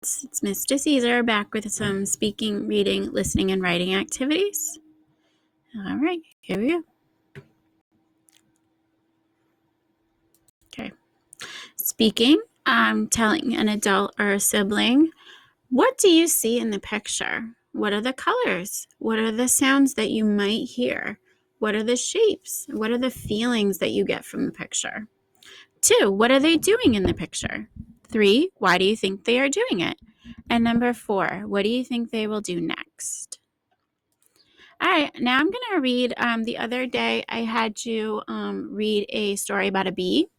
It's Mr. Caesar back with some speaking, reading, listening, and writing activities. All right, here we go. Okay. Speaking, telling an adult or a sibling, what do you see in the picture? What are the colors? What are the sounds that you might hear? What are the shapes? What are the feelings that you get from the picture? 2, what are they doing in the picture? 3, why do you think they are doing it? And number 4, what do you think they will do next? All right, now I'm going to read, the other day I had you read a story about a bee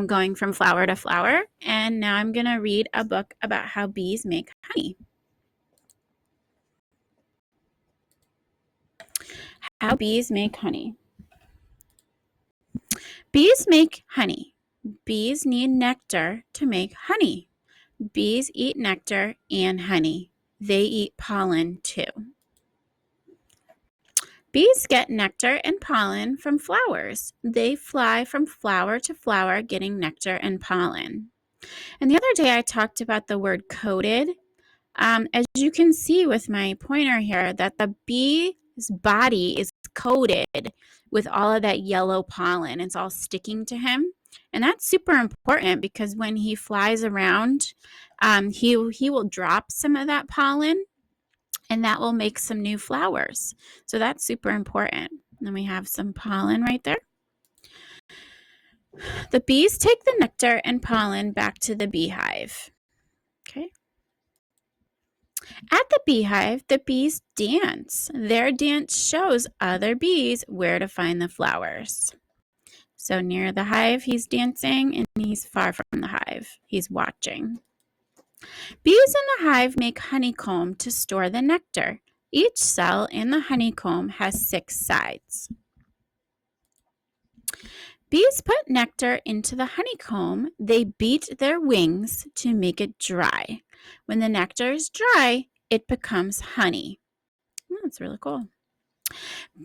going from flower to flower. And now I'm going to read a book about how bees make honey. How bees make honey. Bees make honey. Bees need nectar to make honey. Bees eat nectar and honey. They eat pollen too. Bees get nectar and pollen from flowers. They fly from flower to flower getting nectar and pollen. And the other day I talked about the word coated. As you can see with my pointer here, that the bee's body is coated with all of that yellow pollen. It's all sticking to him. And that's super important because when he flies around, he will drop some of that pollen, and that will make some new flowers. So that's super important. And then we have some pollen right there. The bees take the nectar and pollen back to the beehive. Okay. At the beehive, the bees dance. Their dance shows other bees where to find the flowers. So near the hive, he's dancing, and he's far from the hive. He's watching. Bees in the hive make honeycomb to store the nectar. Each cell in the honeycomb has 6 sides. Bees put nectar into the honeycomb. They beat their wings to make it dry. When the nectar is dry, it becomes honey. That's really cool.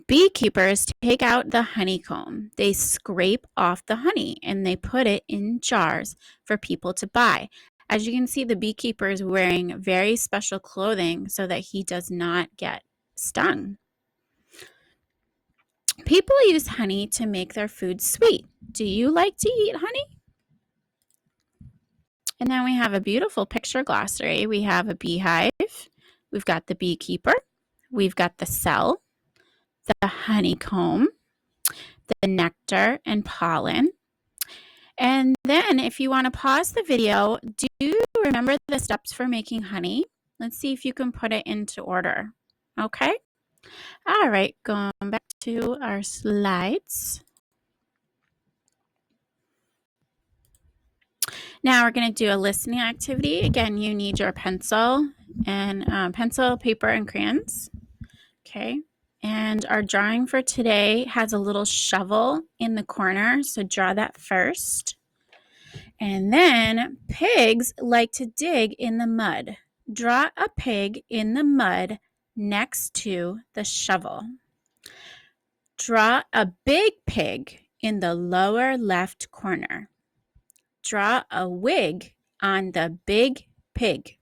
Beekeepers take out the honeycomb. They scrape off the honey and they put it in jars for people to buy. As you can see, the beekeeper is wearing very special clothing so that he does not get stung. People use honey to make their food sweet. Do you like to eat honey? And then we have a beautiful picture glossary. We have a beehive. We've got the beekeeper. We've got the cell, the honeycomb, the nectar and pollen. And then if you want to pause the video, do remember the steps for making honey. Let's see if you can put it into order. Okay? All right, going back to our slides. Now we're going to do a listening activity. Again, you need your pencil and pencil, paper, and crayons. Okay. And our drawing for today has a little shovel in the corner, so draw that first. And then pigs like to dig in the mud. Draw a pig in the mud next to the shovel. Draw a big pig in the lower left corner. Draw a wig on the big pig.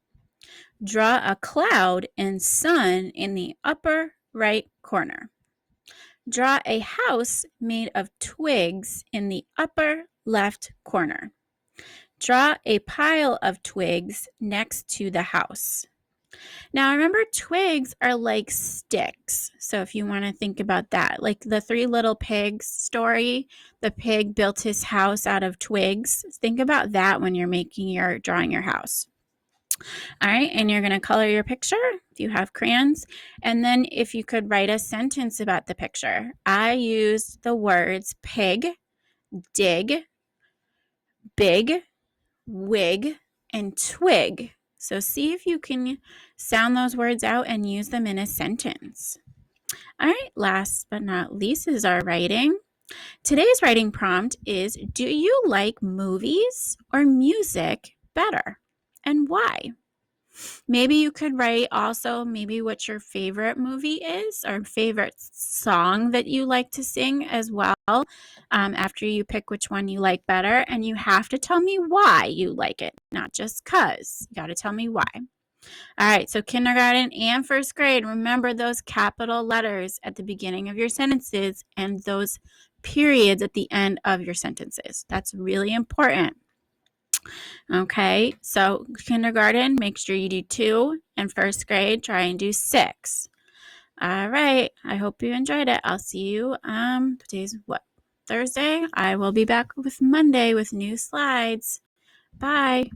Draw a cloud and sun in the upper right corner. Draw a house made of twigs in the upper left corner. Draw a pile of twigs next to the house. Now remember, twigs are like sticks. So if you want to think about that, like the 3 Little Pigs story, the pig built his house out of twigs. Think about that when you're drawing your house. All right, and you're going to color your picture if you have crayons. And then if you could write a sentence about the picture. I used the words pig, dig, big, wig, and twig. So see if you can sound those words out and use them in a sentence. All right, last but not least is our writing. Today's writing prompt is, do you like movies or music better, and why? Maybe you could write also maybe what your favorite movie is or favorite song that you like to sing as well, after you pick which one you like better. And you have to tell me why you like it, not just because. You got to tell me why. All right, so kindergarten and first grade, remember those capital letters at the beginning of your sentences and those periods at the end of your sentences. That's really important. Okay, so kindergarten, make sure you do 2, and first grade, try and do 6. All right, I hope you enjoyed it. I'll see you, today's what? Thursday? I will be back with Monday with new slides. Bye.